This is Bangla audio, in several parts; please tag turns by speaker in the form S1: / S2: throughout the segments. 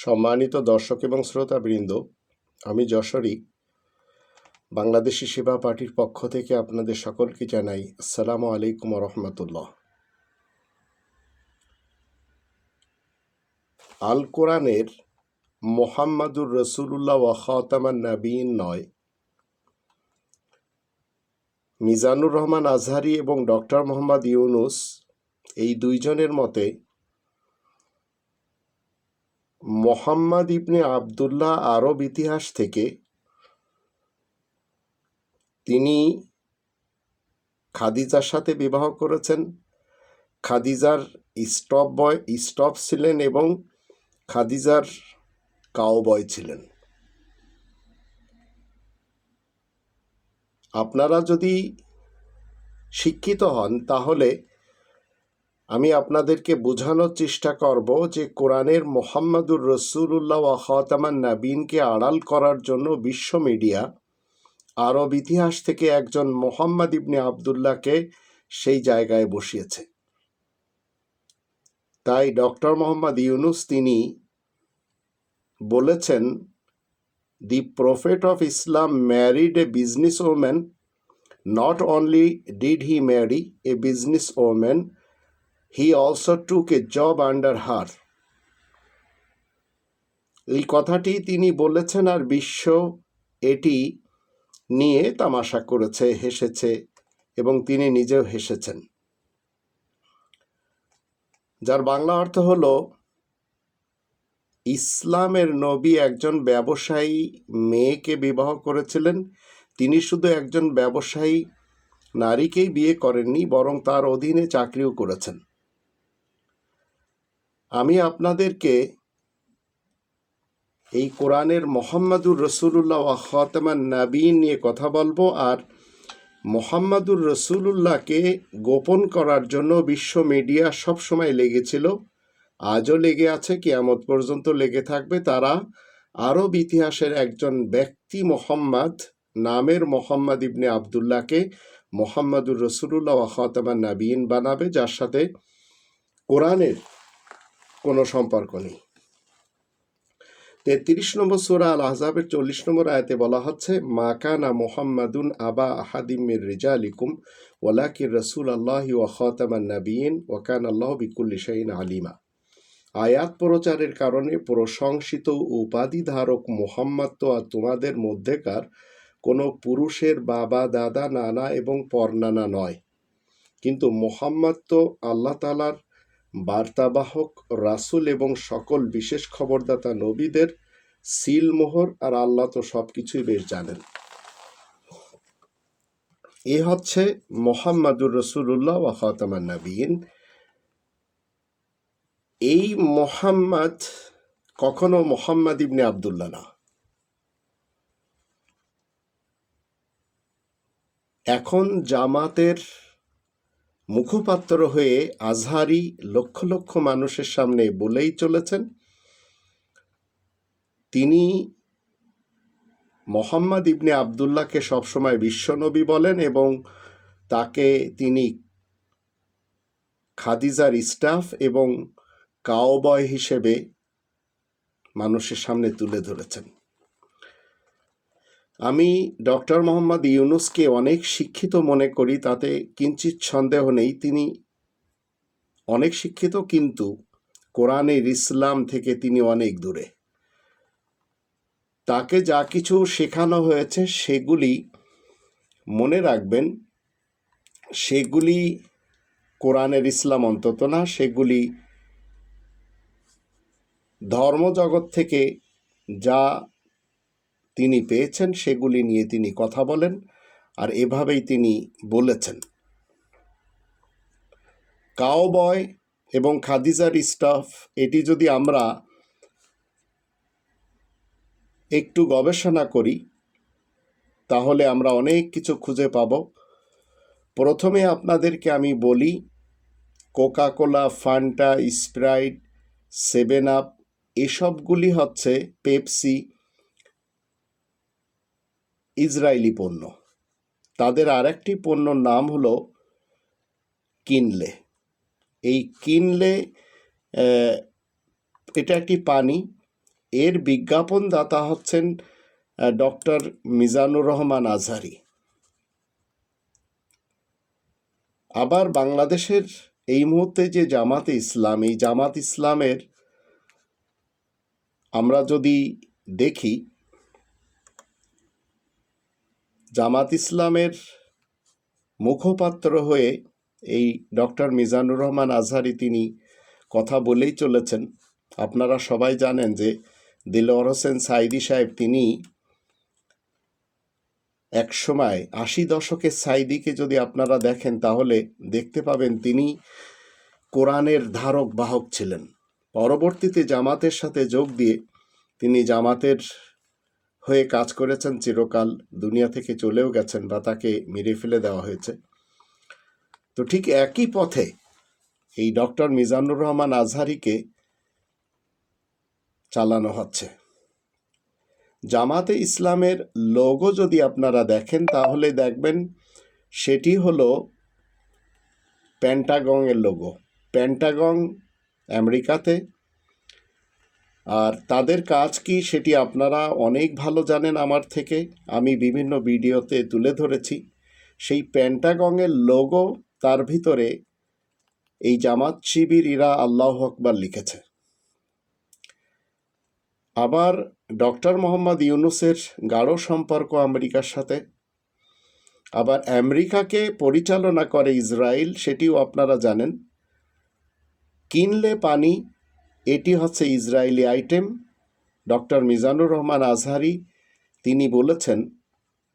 S1: সম্মানিত দর্শক এবং শ্রোতাবৃন্দ, আমি যশোরী বাংলাদেশি সেবা পার্টির পক্ষ থেকে আপনাদের সকলকে জানাই আসসালামু আলাইকুম রহমতুল্লাহ। আল কোরআনের মোহাম্মদুর রসুল্লাহ ওয়া খাতামান নবীন নয়, মিজানুর রহমান আজহারি এবং ডক্টর মোহাম্মদ ইউনুস এই দুইজনের মতে মোহাম্মদ ইবনে আবদুল্লাহ আরব ইতিহাস থেকে তিনি খাদিজার সাথে বিবাহ করেছেন। খাদিজার স্টপ ছিলেন এবং খাদিজার কাউবয় ছিলেন। আপনারা যদি শিক্ষিত হন তাহলে আমি আপনাদেরকে বোঝানোর চেষ্টা করব যে কোরআনের মোহাম্মদুর রসুল্লাহ ওয়া খাতামান নবীনকে আড়াল করার জন্য বিশ্ব মিডিয়া আরব ইতিহাস থেকে একজন মোহাম্মদ ইবনে আবদুল্লাহকে সেই জায়গায় বসিয়েছে। তাই ডক্টর মোহাম্মদ ইউনুস তিনি বলেছেন, the prophet of Islam married a business woman, not only did he marry a business woman, he also took a job under her. এই কথাটি তিনি বলেছেন আর বিশ্ব এটি নিয়ে তামাশা করেছে, হেসেছে এবং তিনি নিজেও হেসেছেন। যার বাংলা অর্থ হলো, ইসলামের নবী একজন ব্যবসায়ী মেয়েকে বিবাহ করেছিলেন। তিনি শুধু একজন ব্যবসায়ী নারীকেই বিয়ে করেননি, বরং তার অধীনে চাকরিও করেছেন। আমি আপনাদেরকে এই কোরআনের মোহাম্মদুর রসুল্লাহ ওয়া খাতামান নবীন নিয়ে কথা বলবো। আর মোহাম্মদুর রসুল্লাহকে গোপন করার জন্য বিশ্ব মিডিয়া সবসময় লেগেছিল, আজও লেগে আছে, কিয়ামত পর্যন্ত লেগে থাকবে। তারা আরব ইতিহাসের একজন ব্যক্তি মোহাম্মদ নামের মোহাম্মদ ইবনে আবদুল্লাহকে মোহাম্মদুর রসুল্লাহ ওয়া খাতামান নবীন বানাবে, যার সাথে কোরআনের কোনো সম্পর্ক নেই। 33 নম্বর সূরা আল আহজাবের 40 নম্বর আয়াতে বলা হচ্ছে, মা কানা মুহাম্মাদুন আবা আহাদিম মির রিজালিকুম ওয়ালাকিন রাসূলুল্লাহি ওয়া খাতামান নবিয়্যিন ওয়া কানা আল্লাহু বিকুল্লি শাইইন আলিমা। আয়াত প্রচারের কারণে প্রশংসিত উপাধি ধারক মুহাম্মদ তো আর তোমাদের মধ্যেকার কোনো পুরুষের বাবা, দাদা, নানা এবং পরনানা নয়, কিন্তু মুহাম্মদ তো আল্লাহ তাআলার বার্তাবাহক রাসূল এবং সকল বিশেষ খবরদাতা নবীদের সিলমোহর, আর আল্লাহ তো সবকিছুই বেশ জানেন। এ হচ্ছে মোহাম্মদুর রসুল্লাহ ওয়া খাতামান নবীন। এই মোহাম্মদ কখনো মোহাম্মদ ইবনে আবদুল্লাহ না। এখন জামাতের মুখপাত্র হয়ে আজহারি লক্ষ লক্ষ মানুষের সামনে বলেই চলেছেন, তিনি মোহাম্মদ ইবনে আবদুল্লাহকে সবসময় বিশ্বনবী বলেন এবং তাকে তিনি খাদিজার স্টাফ এবং কাউবয় হিসেবে মানুষের সামনে তুলে ধরেছেন। আমি ডক্টর মোহাম্মদ ইউনুসকে অনেক শিক্ষিত মনে করি, তাতে কিঞ্চিত সন্দেহ নেই। তিনি অনেক শিক্ষিত, কিন্তু কোরআনের ইসলাম থেকে তিনি অনেক দূরে। তাকে যা কিছু শেখানো হয়েছে সেগুলি মনে রাখবেন, সেগুলি কোরআনের ইসলাম অন্তত না, সেগুলি ধর্মজগৎ থেকে যা তিনি পেয়েছেন সেগুলি নিয়ে তিনি কথা বলেন, আর এভাবেই তিনি বলেছেন। কাউবয় এবং খাদিজার স্টাফ, এটি যদি আমরা একটু গবেষণা করি তাহলে আমরা অনেক কিছু খুঁজে পাব। প্রথমে আপনাদেরকে আমি বলি, কোকাকোলা, ফান্টা, স্প্রাইট, 7 আপ এসবগুলি হচ্ছে পেপসি ইসরায়েলি পণ্য। তাদের আরেকটি পণ্যর নাম হলো কিনলে। এই কিনলে এটা একটি পানি, এর বিজ্ঞাপনদাতা হচ্ছেন ডক্টর মিজানুর রহমান আজহারি। আবার বাংলাদেশের এই মুহূর্তে যে জামাতে ইসলাম, এই জামাত ইসলামের আমরা যদি দেখি, জামাত ইসলামের মুখপাত্র হয়ে এই ডক্টর মিজানুর রহমান আজহারি তিনি কথা বলেই চলেছেন। আপনারা সবাই জানেন যে দিলওয়ার হোসেন সাঈদী সাহেব তিনি এক সময় ৮০ দশকের সাঈদীকে যদি আপনারা দেখেন তাহলে দেখতে পাবেন তিনি কোরআনের ধারক বাহক ছিলেন। পরবর্তীতে জামাতের সাথে যোগ দিয়ে তিনি জামাতের হয়ে কাজ করেছেন, চিরকাল দুনিয়া থেকে চলেও গেছেন বা তাকে মেরে ফেলে দেওয়া হয়েছে। তো ঠিক একই পথে এই ডক্টর মিজানুর রহমান আজহারিকে চালানো হচ্ছে। জামাতে ইসলামের লোগো যদি আপনারা দেখেন তাহলে দেখবেন সেটি হলো পেন্টাগনের লোগো। পেন্টাগন আমেরিকাতে, আর তাদের কাজ কি সেটি আপনারা অনেক ভালো জানেন আমার থেকে, আমি বিভিন্ন ভিডিওতে তুলে ধরেছি। সেই পেন্টাগনের লোগো, তার ভিতরে এই জামাত শিবির ইরা আল্লাহু আকবার লিখেছে। আবার ডক্টর মোহাম্মদ ইউনূসের গাঢ় সম্পর্ক আমেরিকার সাথে। আবার আমেরিকাকে পরিচালনা করে ইসরায়েল, সেটিও আপনারা জানেন। কিনলে পানি, এটি হচ্ছে Israeli item. Doctor Mizanur Rahman Azhari তিনি বলেছেন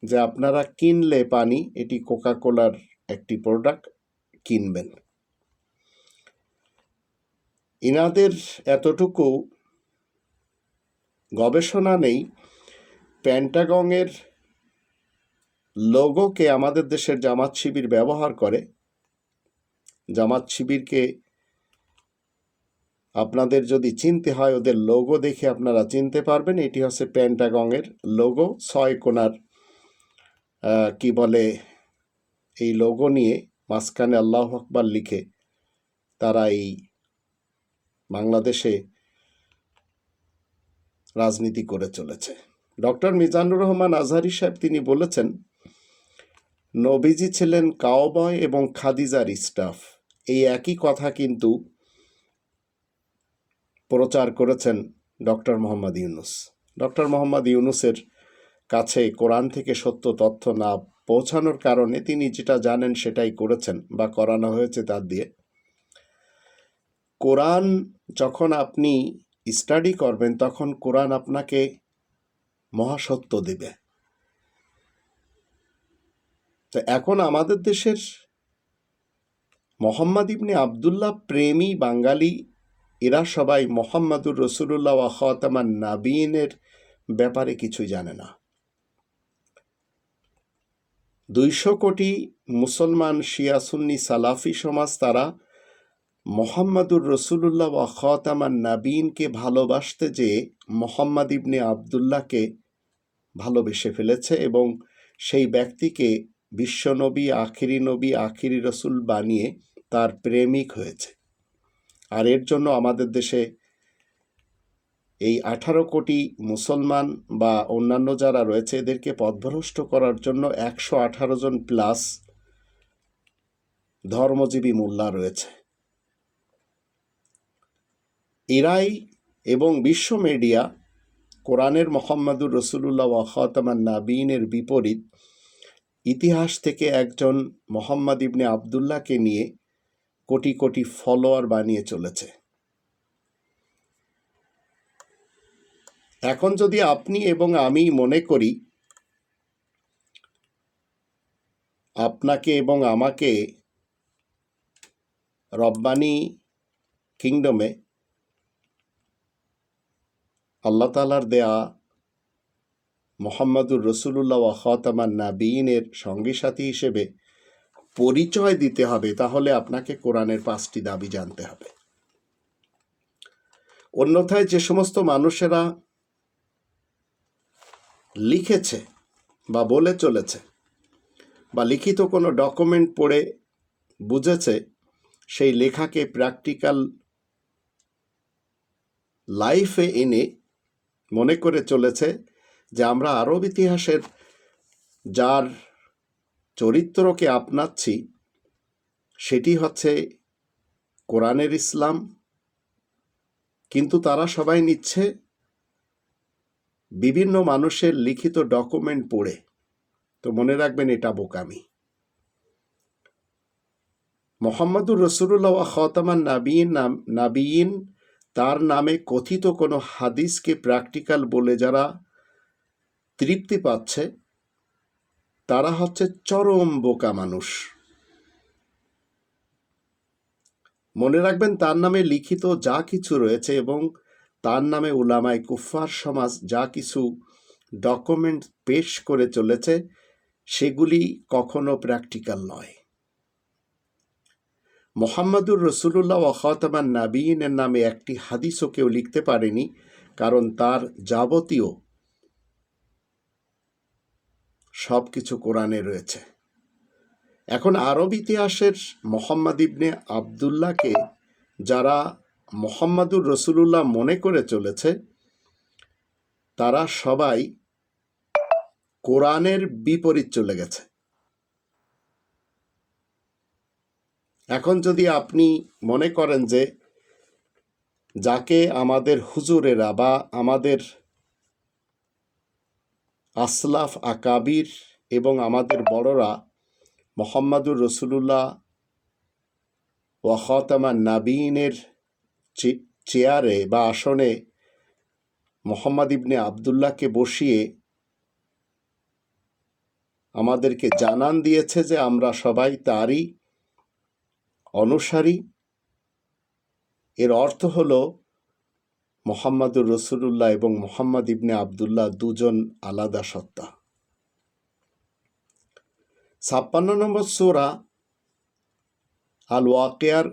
S1: যে আপনারা কিনলে পানি, এটি কোকাকোলার একটি প্রোডাক্ট, কিনবেন। ইনাদের এতটুকু গবেষণা নেই, পেন্টাগনের লোগোকে আমাদের দেশের জামাত শিবির ব্যবহার করে। জামাত শিবিরকে আপনাদের যদি চিনতে হয়, ওদের লোগো দেখে আপনারা চিনতে পারবেন। এটি হচ্ছে পেন্টাগনের লোগো, 6 কোণার কি বলে এই লোগো নিয়ে মাঝখানে আল্লাহু আকবার লিখে তারা এই বাংলাদেশে রাজনীতি করে চলেছে। ডক্টর মিজানুর রহমান আজহারি সাহেব তিনি বলেছেন নবীজি ছিলেন কাওবয় এবং খাদিজার স্টাফ। এই একই কথা কিন্তু প্রচার করেছেন ডক্টর মোহাম্মদ ইউনূস। ডক্টর মোহাম্মদ ইউনূসের কাছে কোরআন থেকে সত্য তথ্য না পৌঁছানোর কারণে তিনি যেটা জানেন সেটাই করেছেন বা করানো হয়েছে তার দিয়ে। কোরআন যখন আপনি স্টাডি করবেন তখন কোরআন আপনাকে মহাসত্য দেবে। তো এখন আমাদের দেশের মোহাম্মদ ইবনে আবদুল্লাহ প্রেমী বাঙালি, এরা সবাই মোহাম্মদুর রসুলুল্লাহ ওয়া খাতামান নাবিয়িনের ব্যাপারে কিছুই জানে না। 200 কোটি মুসলমান শিয়া সুন্নি সালাফি সমাজ তারা মোহাম্মদুর রসুলুল্লাহ ওয়া খাতামান নাবিয়িনকে ভালোবাসতে যে মোহাম্মদ ইবনে আবদুল্লাহকে ভালোবেসে ফেলেছে এবং সেই ব্যক্তিকে বিশ্বনবী, আখিরি নবী, আখিরি রসুল বানিয়ে তার প্রেমিক হয়েছে। আর এর জন্য আমাদের দেশে এই 18 কোটি মুসলমান বা অন্যান্য যারা রয়েছে এদেরকে পথভ্রষ্ট করার জন্য 118 জন প্লাস ধর্মজীবী মোল্লা রয়েছে। এরাই এবং বিশ্ব মিডিয়া কোরআনের মোহাম্মদুর রসুলুল্লাহ ওয়া খাতামান নাবিয়িনের বিপরীত ইতিহাস থেকে একজন মোহাম্মদ ইবনে আবদুল্লাহকে নিয়ে কোটি কোটি ফলোয়ার বানিয়ে চলেছে। এখন যদি আপনি এবং আমি মনে করি আপনাকে এবং আমাকে রব্বানি কিংডমে আল্লাহ তাআলার দেয়া মোহাম্মদুর রসুলুল্লাহ ওয়া খাতামান নাবিয়িনের সঙ্গী সাথী হিসেবে পরিচয় দিতে হবে, তাহলে আপনাকে কোরআনের 5টি দাবি জানতে হবে। অন্যথায় যে সমস্ত মানুষেরা লিখেছে বা বলে চলেছে বা লিখিত কোনো ডকুমেন্ট পড়ে বুঝেছে, সেই লেখাকে প্র্যাকটিক্যাল লাইফে এনে মনে করে চলেছে যে আমরা আরব ইতিহাসের যার চরিত্রকে আপনাচ্ছি সেটি হচ্ছে কোরআনের ইসলাম, কিন্তু তারা সবাই নিচ্ছে বিভিন্ন মানুষের লিখিত ডকুমেন্ট পড়ে। তো মনে রাখবেন, এটা বোকামি। মোহাম্মদুর রসুলুল্লাহ ওয়া খাতামান নাবিয়িন তার নামে কথিত কোনো হাদিসকে প্র্যাকটিক্যাল বলে যারা তৃপ্তি পাচ্ছে তারা হচ্ছে চরম বোকা মানুষ। মনে রাখবেন, তার নামে লিখিত যা কিছু রয়েছে এবং তার নামে উলামায়ে কুফফার সমাজ যা কিছু ডকুমেন্ট পেশ করে চলেছে সেগুলি কখনো প্র্যাকটিক্যাল নয়। মোহাম্মদুর রসুলুল্লাহ ওয়া খাতামান নাবিয়িনের নামে একটি হাদিসও কেউ লিখতে পারেনি, কারণ তার যাবতীয় সব কিছু কোরআনে রয়েছে। এখন আরব ইতিহাসের মোহাম্মদ ইবনে আবদুল্লাহকে যারা মোহাম্মদুর রসুলুল্লাহ মনে করে চলেছে তারা সবাই কোরআনের বিপরীত চলে গেছে। এখন যদি আপনি মনে করেন যে যাকে আমাদের হুজুরেরা বা আমাদের আসলাফ আকাবির এবং আমাদের বড়রা মোহাম্মদুর রসুলুল্লাহ ওয়া খাতামান নাবিয়িনের চেয়ারে বা আসনে মোহাম্মদ ইবনে আবদুল্লাহকে বসিয়ে আমাদেরকে জানান দিয়েছে যে আমরা সবাই তারই অনুসারী, এর অর্থ হলো মোহাম্মদুর রসুলুল্লাহ এবং মোহাম্মদ ইবনে আবদুল্লাহ দুজন আলাদা সত্তা। 56 নম্বর সূরা আল ওয়াকিয়ার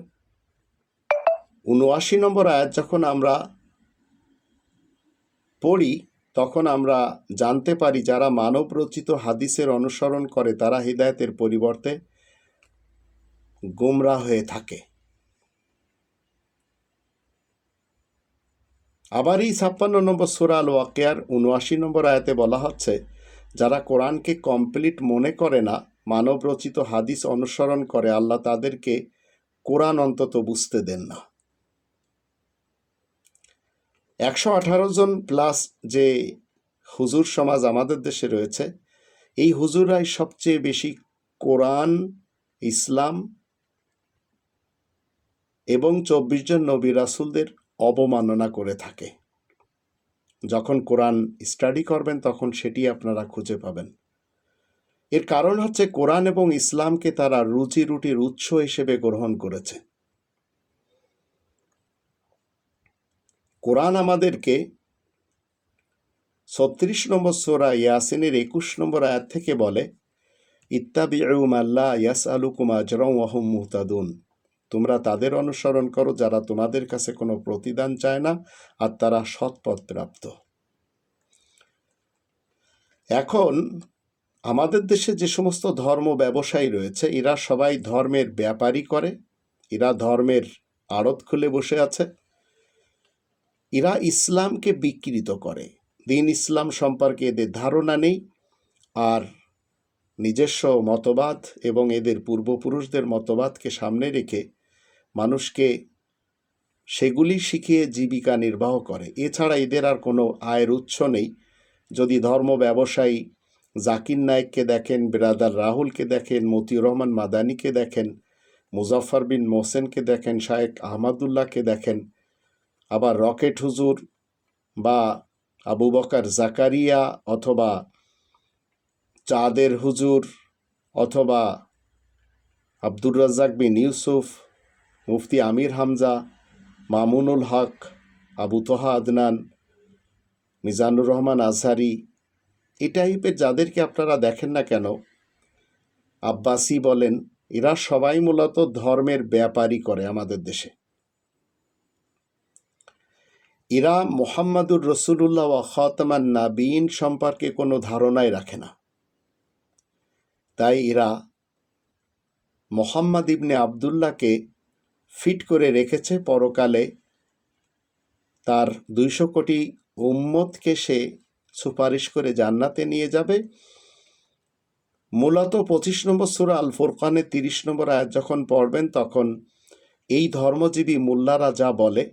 S1: 79 নম্বর আয়াত যখন আমরা পড়ি তখন আমরা জানতে পারি যারা মানব রচিত হাদিসের অনুসরণ করে তারা হিদায়াতের পরিবর্তে গোমরাহ হয়ে থাকে। আবার এই 56 নম্বর সূরা আল ওয়াকিয়ার 79 নম্বর আয়াতে বলা হচ্ছে যারা কোরআনকে কমপ্লিট মনে করে না, মানব রচিত হাদিস অনুসরণ করে, আল্লাহ তাদেরকে কোরআন অন্তত বুঝতে দেন না। 118 জন প্লাস যে হুজুর সমাজ আমাদের দেশে রয়েছে, এই হুজুরাই সবচেয়ে বেশি কোরআন, ইসলাম এবং 24 জন নবী রাসূলদের অবমাননা করে থাকে। যখন কোরআন স্টাডি করবেন তখন সেটি আপনারা খুঁজে পাবেন। এর কারণ হচ্ছে কোরআন এবং ইসলামকে তারা রুজি রুটির উৎস হিসেবে গ্রহণ করেছে। কোরআন আমাদেরকে 36 নম্বর সূরা ইয়াসিনের 21 নম্বর আয়াত থেকে বলে, ইত্তাবিউ মা লা ইয়াসআলুকুম আজরান ওয়া হুম মুহতাদুন, তোমরা তাদের অনুসরণ করো যারা তোমাদের কাছে কোনো প্রতিদান চায় না আর তারা সৎপথ প্রাপ্ত। এখন আমাদের দেশে যে সমস্ত ধর্ম ব্যবসায়ী রয়েছে এরা সবাই ধর্মের ব্যাপারই করে, এরা ধর্মের আড়ত খুলে বসে আছে, এরা ইসলামকে বিকৃত করে। দিন ইসলাম সম্পর্কে এদের ধারণা নেই, আর নিজস্ব মতবাদ এবং এদের পূর্বপুরুষদের মতবাদকে সামনে রেখে মানুষকে সেগুলি শিখিয়ে জীবিকা নির্বাহ করে। এছাড়া এদের আর কোনো আয়ের উৎস নেই। যদি ধর্ম ব্যবসায়ী জাকির নায়েককে দেখেন, ব্রাদার রাহুলকে দেখেন, মতিউর রহমান মাদানিকে দেখেন, মুজাফফর বিন মোহসেনকে দেখেন, শায়েখ আহমদুল্লাহকে দেখেন, আবার রকেট হুজুর বা আবু বকর জাকারিয়া অথবা চাঁদের হুজুর অথবা আব্দুর রাজ্জাক বিন ইউসুফ, মুফতি আমির হামজা, মামুনুল হক, আবু তোহা আদনান, মিজানুর রহমান আজহারি, এই টাইপের যাদেরকে আপনারা দেখেন না কেন, আব্বাসি বলেন, এরা সবাই মূলত ধর্মের ব্যাপারই করে আমাদের দেশে। এরা মোহাম্মদুর রসুলুল্লাহ ওয়া খাতামান নাবিয়িন সম্পর্কে কোনো ধারণাই রাখে না। তাই এরা মোহাম্মদ ইবনে আবদুল্লাহকে ফিট করে রেখেছে পরকালে তার 200 কোটি উম্মতকে সে সুপারিশ করে জান্নাতে নিয়ে যাবে। মূলত 25 নম্বর সূরা আল ফুরকানের 30 নম্বর আয়াত যখন পড়বেন তখন এই ধর্মজীবী মোল্লারা যা বলে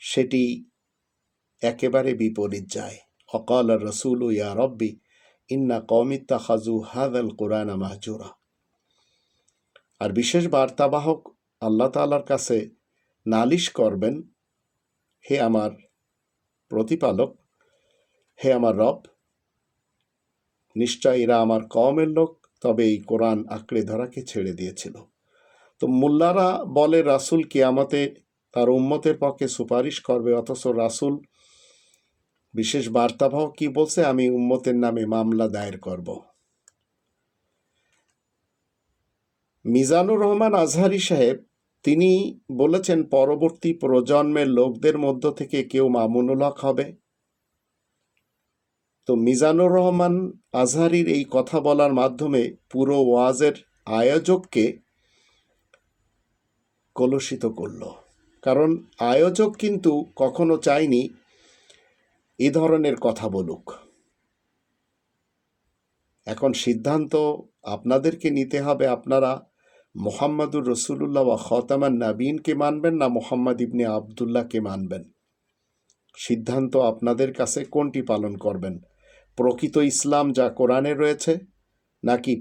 S1: সেটি একেবারে বিপরীত যায়। ওয়াকাল রাসূল ইয়া রব্বি ইন্না কওমি ইত্তাখাযু হাযাল কুরআনা মাহজুরা। আর বিশেষ বার্তাবাহক আল্লাহ তাআলার কাছে নালিশ করবেন, হে আমার প্রতিপালক, হে আমার রব, নিশ্চয় এরা আমার কওমের লোক, তবে এই কোরআন আঁকড়ে ধরাকে ছেড়ে দিয়েছিল। তো মোল্লারা বলে রাসূল কিয়ামতে তার উম্মতের পক্ষে সুপারিশ করবে, অথচ রাসূল বিশেষ বার্তাবাহক কি বলছে, আমি উম্মতের নামে মামলা দায়ের করব। মিজানুর রহমান আজহারি সাহেব তিনি বলেছেন পরবর্তী প্রজন্মের লোকদের মধ্য থেকে কেউ মামুনুল হক হবে। তো মিজানুর রহমান আজহারির এই কথা বলার মাধ্যমে পুরো ওয়াজের আয়োজককে কলুষিত করল। কারণ আয়োজক কিন্তু কখনো চায়নি এ ধরনের কথা বলুক। এখন সিদ্ধান্ত আপনাদেরকে নিতে হবে, আপনারা মুহাম্মাদুর রাসূলুল্লাহ ওয়া খাতামান নাবিয়িনকে মানবেন না মুহাম্মদ ইবনে আবদুল্লাহকে মানবেন। সিদ্ধান্ত আপনাদের কাছে, কোনটি পালন করবেন? প্রকৃত ইসলাম যা কোরআনে রয়েছে, নাকি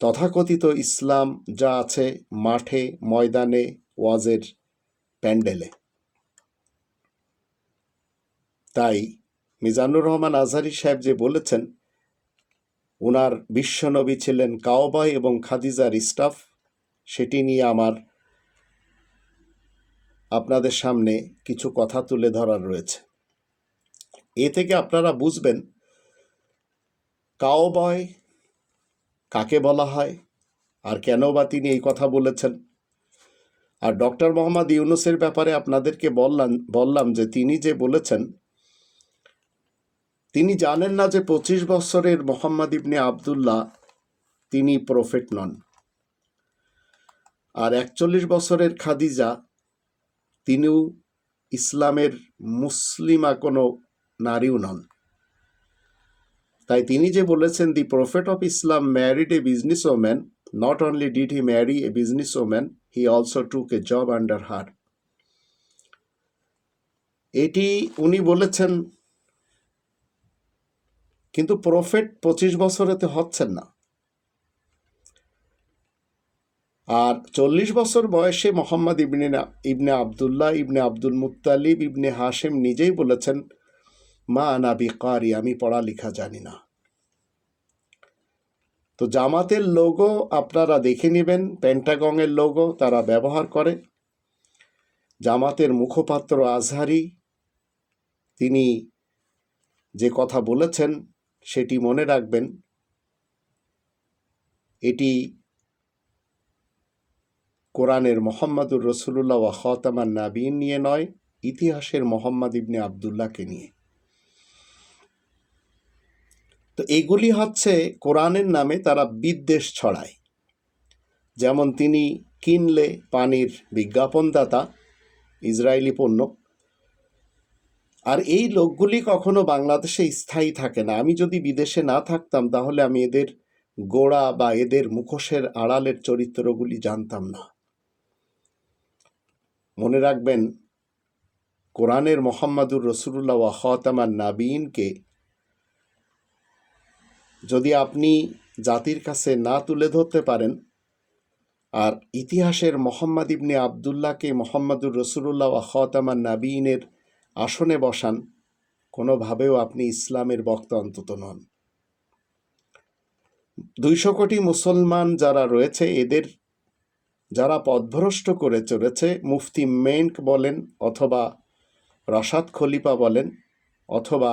S1: তথাকথিত ইসলাম যা আছে মাঠে ময়দানে ওয়াজের প্যান্ডেলে? তাই মিজানুর রহমান আজহারি সাহেব যে বলেছেন ওনার বিশ্বনবী ছিলেন কাওবাহ এবং খাদিজার স্টাফ, সেটি নিয়ে আমার আপনাদের সামনে কিছু কথা তুলে ধরার রয়েছে। এ থেকে আপনারা বুঝবেন কাওবাহ কাকে বলা হয় আর কেন বা তিনি এই কথা বলেছেন। আর ডক্টর মোহাম্মদ ইউনূসের ব্যাপারে আপনাদেরকে বললাম যে তিনি যে বলেছেন, তিনি জানেন না যে 25 বছরের মোহাম্মদ ইবনে আবদুল্লাহ তিনি প্রফেট নন, আর 41 বছরের খাদিজা তিনিও ইসলামের মুসলিমা কোনো নারীও নন। তাই তিনি যে বলেছেন the prophet of Islam married a business woman, not only did he marry a business woman, he also took a job under her. এটি উনি বলেছেন, কিন্তু প্রফেট 25 বছরেতে হচ্ছেন না। আর 40 বছর বয়সে মোহাম্মদ ইবনে আবদুল্লাহ ইবনে আব্দুল মুত্তালিব ইবনে হাশেম নিজেই বলেছেন, মা আনা বিকারি, আমি পড়ালেখা জানি না। তো জামাতের লোগো আপনারা দেখে নেবেন, পেন্টাগনের লোগো তারা ব্যবহার করে। জামাতের মুখপাত্র আজহারি তিনি যে কথা বলেছেন সেটি মনে রাখবেন, এটি কোরআনের মোহাম্মদুর রাসূলুল্লাহ ওয়া খাতামান নাবিয়িন নিয়ে নয়, ইতিহাসের মোহাম্মদ ইবনে আবদুল্লাহকে নিয়ে। তো এগুলি হচ্ছে কোরআনের নামে তারা বিদ্বেষ ছড়ায়। যেমন তিনি কিনলে পানির বিজ্ঞাপনদাতা, ইসরায়েলি পণ্য। আর এই লোকগুলি কখনো বাংলাদেশে স্থায়ী থাকে না। আমি যদি বিদেশে না থাকতাম তাহলে আমি এদের গোড়া বা এদের মুখোশের আড়ালের চরিত্রগুলি জানতাম না। মনে রাখবেন, কোরআনের মোহাম্মদুর রাসূলুল্লাহ ওয়া খাতামান নাবিয়িনকে যদি আপনি জাতির কাছে না তুলে ধরতে পারেন, আর ইতিহাসের মোহাম্মদ ইবনে আবদুল্লাহকে মোহাম্মদুর রাসূলুল্লাহ ওয়া খাতামান নাবিয়িনের আসনে বসান, কোনোভাবেও আপনি ইসলামের বক্তা অন্তত নন। 200 কোটি মুসলমান যারা রয়েছে, এদের যারা পথভ্রষ্ট করে চলেছে, মুফতি মেন্ক বলেন অথবা রশাদ খলিফা বলেন অথবা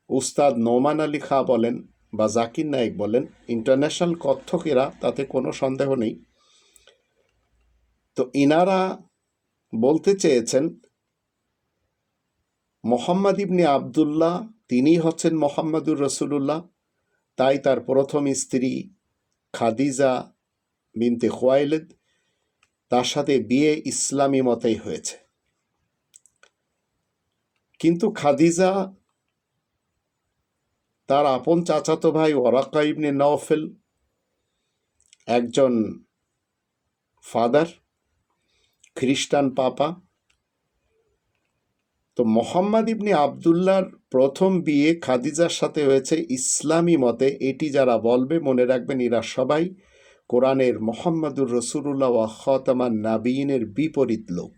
S1: উস্তাদ নোমান আলী খাঁ বলেন বা জাকির নায়েক বলেন, ইন্টারন্যাশনাল কত্থকেরা, তাতে কোনো সন্দেহ নেই। তো ইনারা বলতে চেয়েছেন মোহাম্মদ ইবনে আবদুল্লাহ তিনি হচ্ছেন মোহাম্মদুর রাসূলুল্লাহ, তাই তার প্রথম স্ত্রী খাদিজা বিনতে খুয়াইলিদ, তার সাথে বিয়ে ইসলামী মতেই হয়েছে। কিন্তু খাদিজা তার আপন চাচাতো ভাই ওয়ারাকা ইবনে নওফেল, একজন ফাদার, খ্রিস্টান পাপা। তো মোহাম্মদ ইবনে আবদুল্লাহর প্রথম বিয়ে খাদিজার সাথে হয়েছে ইসলামী মতে। এটি যারা বলবে মনে রাখবেন এরা সবাই কোরআনের মোহাম্মদুর রসুলুল্লাহ ওয়া খাতামান নাবিয়িনের বিপরীত লোক।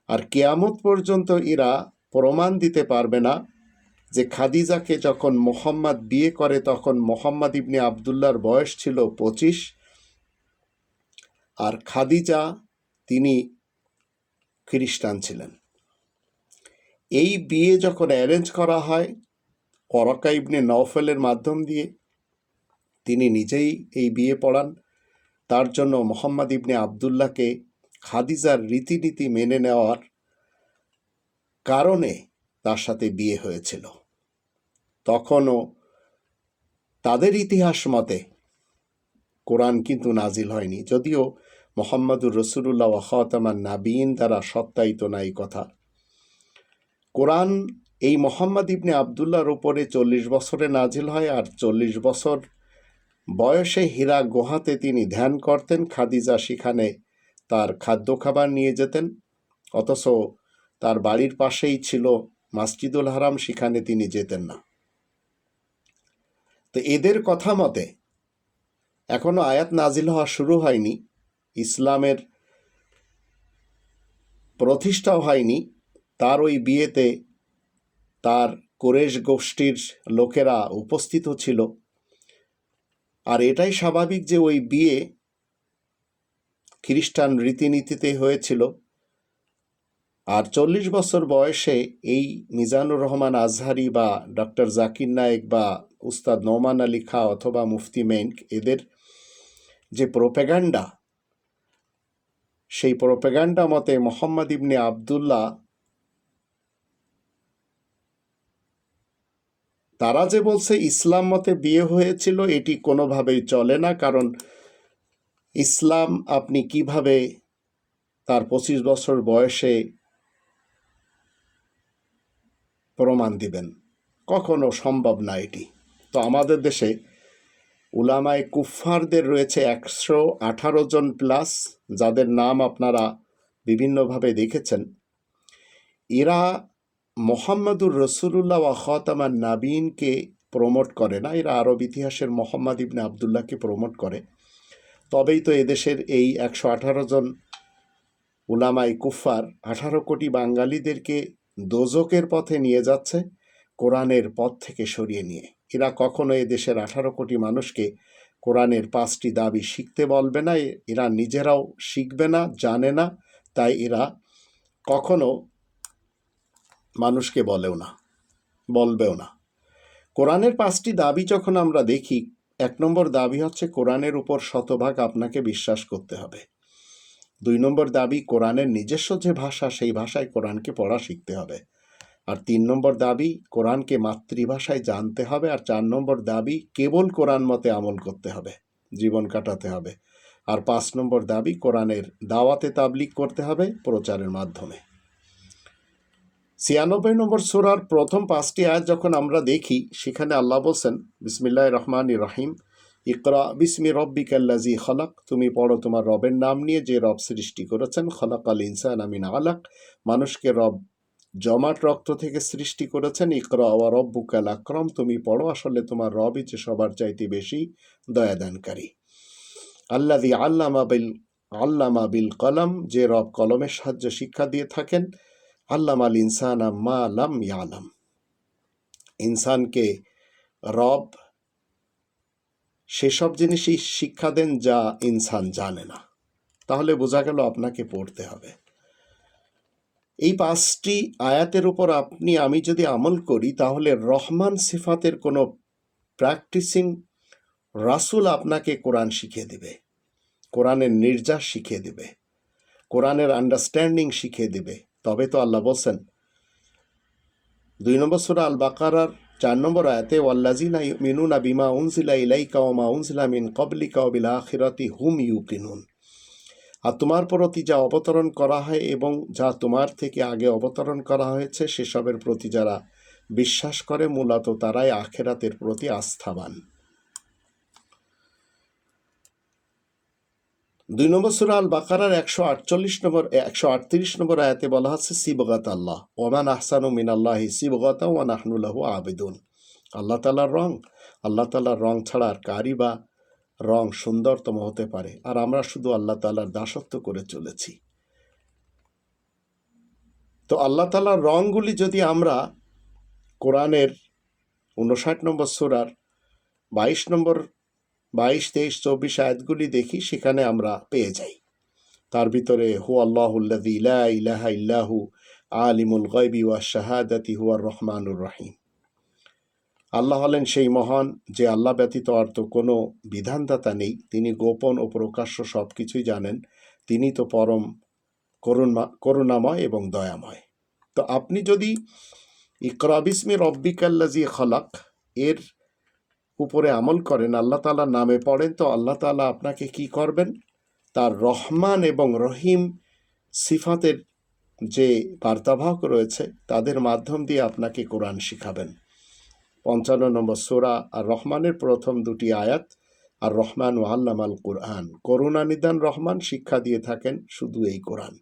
S1: আর কিয়ামত পর্যন্ত এরা প্রমাণ দিতে পারবে না যে খাদিজাকে যখন মোহাম্মদ বিয়ে করে তখন মোহাম্মদ ইবনে আবদুল্লাহর বয়স ছিল 25, আর খাদিজা তিনি খ্রিস্টান ছিলেন। এই বিয়ে যখন অ্যারেঞ্জ করা হয় ওয়ারাকা ইবনে নওফেলের মাধ্যম দিয়ে, তিনি নিজেই এই বিয়ে পড়ান। তার জন্য মোহাম্মদ ইবনে আবদুল্লাহকে খাদিজার রীতিনীতি মেনে নেওয়ার কারণে তার সাথে বিয়ে হয়েছিল। তখনও তাদের ইতিহাস মতে কোরআন কিন্তু নাজিল হয়নি, যদিও মোহাম্মদুর রসুলুল্লাহ ওয়া খাতামান নাবিয়িন দ্বারা সত্যায়িত না এই কথা। কোরআন এই মোহাম্মদ ইবনে আবদুল্লাহর উপরে 40 বছরে নাজিল হয়, আর 40 বছর বয়সে হীরা গুহাতে তিনি ধ্যান করতেন। খাদিজা সেখানে তার খাদ্য খাবার নিয়ে যেতেন, অথচ তার বাড়ির পাশেই ছিল মসজিদুল হারাম, সেখানে তিনি যেতেন না। তো এদের কথা মতে এখনো আয়াত নাজিল হওয়া শুরু হয়নি, ইসলামের প্রতিষ্ঠাও হয়নি। তার ওই বিয়েতে তার কুরেশ গোষ্ঠীর লোকেরা উপস্থিত ছিল, আর এটাই স্বাভাবিক যে ওই বিয়ে খ্রিস্টান রীতিনীতিতে হয়েছিল। আর 40 বছর বয়সে এই মিজানুর রহমান আজহারি বা ডক্টর জাকির নায়েক বা উস্তাদ নোমান আলী খাঁ অথবা মুফতি মেনক, এদের যে প্রোপাগান্ডা, সেই প্রোপাগান্ডা মতে মোহাম্মদ ইবনে আবদুল্লাহ, তারা যে বলছে ইসলাম মতে বিয়ে হয়েছিল, এটি কোনোভাবেই চলে না। কারণ ইসলাম আপনি কিভাবে তার 25 বছর বয়সে প্রমাণ দিবেন? কখনো সম্ভব না এটি। তো আমাদের দেশে উলামায়ে কুফফারদের রয়েছে 118 জন প্লাস, যাদের নাম আপনারা বিভিন্নভাবে দেখেছেন। এরা মোহাম্মদুর রসুলুল্লাহ ওয়া খাতামান নাবিয়িনকে প্রমোট করে না, এরা আরব ইতিহাসের মোহাম্মদ ইবনে আবদুল্লাহকে প্রমোট করে। তবেই তো এদেশের এই 118 জন উলামায়ে কুফফার 18 কোটি বাঙালিদেরকে দোজকের পথে নিয়ে যাচ্ছে, কোরআনের পথ থেকে সরিয়ে নিয়ে। এরা কখনো এদেশের 18 কোটি মানুষকে কোরআনের 5টি দাবি শিখতে বলবে না, এরা নিজেরাও শিখবে না, জানে না, তাই এরা কখনো মানুষকে বলবেও না। কোরআনের 5টি দাবি যখন আমরা দেখি, 1 নম্বর দাবি হচ্ছে কোরআনের উপর শতভাগ আপনাকে বিশ্বাস করতে হবে। 2 নম্বর দাবি কোরআনের নিজস্ব যে ভাষা, সেই ভাষায় কোরআনকে পড়া শিখতে হবে। আর 3 নম্বর দাবি কোরআনকে মাতৃভাষায় জানতে হবে। আর 4 নম্বর দাবি কেবল কোরআন মতে আমল করতে হবে, জীবন কাটাতে হবে। আর 5 নম্বর দাবি কোরআনের দাওয়াতে তাবলীগ করতে হবে প্রচারের মাধ্যমে। 96 নম্বর সূরার প্রথম 5টি আয়াত যখন আমরা দেখি, সেখানে আল্লাহ বলছেন, বিসমিল্লাহির রহমানির রহিম, ইকরা বিসমি রব্বিকাল্লাযী খলাক, তুমি পড়ো তোমার রবের নাম নিয়ে যে রব সৃষ্টি করেছেন। খলাকাল ইনসানা মিন আলাক, মানুষকে রব জমাট রক্ত থেকে সৃষ্টি করেছেন। ইকরা ওয়া রব্বুকাল আকরাম, তুমি পড়ো আসলে তোমার রবই যে সবার চাইতে বেশি দয়াদানকারী। আল্লাযী আল্লামা বিল কলম, যে রব কলমের সাহায্যে শিক্ষা দিয়ে থাকেন। আল্লামাল ইনসানা মা লাম ইয়ালাম, ইনসানকে রব সেসব জিনিসই শিক্ষা দেন যা ইনসান জানে না। তাহলে বোঝা গেল আপনাকে পড়তে হবে। এই 5টি আয়াতের উপর আমি যদি আমল করি, তাহলে রহমান সিফাতের কোনো প্র্যাকটিসিং রাসূল আপনাকে কোরআন শিখিয়ে দেবে, কোরআনের নির্যাস শিখিয়ে দেবে, কোরআনের আন্ডারস্ট্যান্ডিং শিখিয়ে দেবে। তবে তো আল্লাহ বলছেন 2 নম্বর সূরা আল বাকারার 4 নম্বর আয়াতে, ওয়াল্লাযীনা ইউমিনুনা বিমা উনজিলা ইলাইকা ওয়া মা উনজিলা মিন ক্বাবলিকা ওয়া বিল আখিরাতি হুম ইউকিনুন, আর তোমার প্রতি যা অবতরণ করা হয় এবং যা তোমার থেকে আগে অবতরণ করা হয়েছে সেসবের প্রতি যারা বিশ্বাস করে মূলত তারাই আখেরাতের প্রতি আস্থাবান। 2 নম্বর সূরা আল বাকারার 138 নম্বর আয়াতে বলা হচ্ছে সিবগাত আল্লাহ ওমান আহসানু মিনাল্লাহি সিবগাতা ওয়া নাহনু লাহু আবিদুন। আল্লাহ তাআলার রং ছাড়া আর কারই বা রং সুন্দরতম হতে পারে, আর আমরা শুধু আল্লাহ তাআলার দাসত্ব করে চলেছি। তো আল্লাহ তাআলার রংগুলি যদি আমরা কোরআনের 59 নম্বর সূরার 22 নম্বর 22, 23, 24 আয়াতগুলি দেখি, সেখানে আমরা পেয়ে যাই। তার ভিতরে হু আল্লাহুল্লাযী লা ইলাহা ইল্লাহু আলিমুল গায়বি ওয়াশ শাহাদাতি হুয়ার রহমানুর রহিম। আল্লাহ হলেন সেই মহান যে আল্লাহ ব্যতীত আর তো কোনো বিধানদাতা নেই, তিনি গোপন ও প্রকাশ্য সব কিছুই জানেন, তিনি তো পরম করুণাময় এবং দয়াময়। তো আপনি যদি ইকরা বিসমি রব্বিকাল্লাযী খলাক এর উপরে আমল করেন, আল্লাহ তাআলার নামে পড়েন, তো আল্লাহ তাআলা আপনাকে কি করবেন, তার রহমান এবং রহিম সিফাতের যে বার্তাবাহক রয়েছে তাদের মাধ্যম দিয়ে আপনাকে কোরআন শিখাবেন। 55 নম্বর সূরা আর রহমানের প্রথম 2টি আয়াত, আর রহমান ও আল্লামাল কুরআন, করুণানিদান রহমান শিক্ষা দিয়ে থাকেন শুধু এই কোরআন।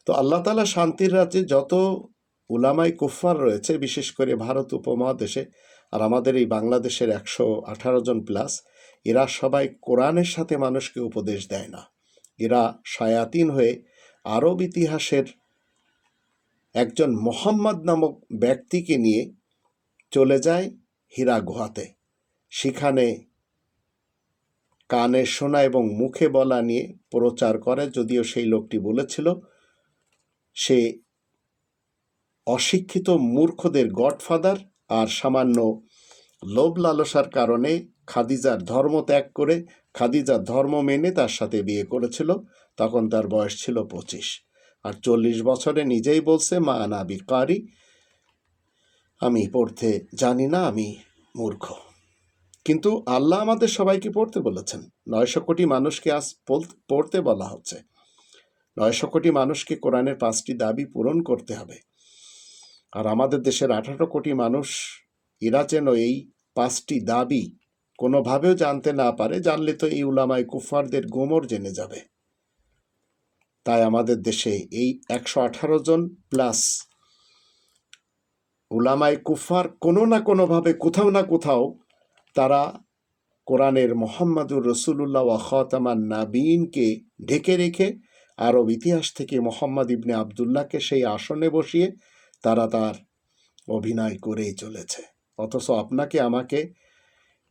S1: তো আল্লাহ তাআলা শান্তির রাজ্যে যত উলামায়ে কুফফার রয়েছে, বিশেষ করে ভারত উপমহাদেশে আর আমাদের এই বাংলাদেশের 118 জন প্লাস, এরা সবাই কোরআনের সাথে মানুষকে উপদেশ দেয় না। এরা শায়াতিন হয়ে আরব ইতিহাসের একজন মোহাম্মদ নামক ব্যক্তিকে নিয়ে চলে যায় হীরা গুহাতে। সেখানে কানে শোনা এবং মুখে বলা নিয়ে প্রচার করে, যদিও সেই লোকটি বলেছিল সে অশিক্ষিত মূর্খদের গডফাদার, আর সামান্য লোভ লালসার কারণে খাদিজার ধর্ম ত্যাগ করে খাদিজার ধর্ম মেনে তার সাথে বিয়ে করেছিল। তখন তার বয়স ছিল 25, আর 40 বছরে নিজেই বলছে মা আনা বিকারি, আমি পড়তে জানি না, আমি মূর্খ। কিন্তু আল্লাহ আমাদের সবাইকে পড়তে বলেছেন। 900 কোটি মানুষকে আজ পড়তে বলা হচ্ছে। 900 কোটি মানুষকে কোরআনের 5টি দাবি পূরণ করতে হবে। আর আমাদের দেশের 18 কোটি মানুষ, এরা যেন এই 5টি দাবি কোনোভাবেও জানতে না পারে, জানলে তো এই উলামায়ে কুফফারদের গোমর জেনে যাবে। তাই আমাদের দেশে এই 118 জন প্লাস উলামায়ে কুফফার কোনো না কোনোভাবে কোথাও না কোথাও তারা কোরআনের মুহাম্মাদুর রাসূলুল্লাহ ওয়া খাতামান নাবিয়িনকে ঢেকে রেখে আরব ইতিহাস থেকে মুহাম্মদ ইবনে আবদুল্লাহকে সেই আসনে বসিয়ে তারা তার অভিনয় করেই চলেছে। অথচ আপনাকে আমাকে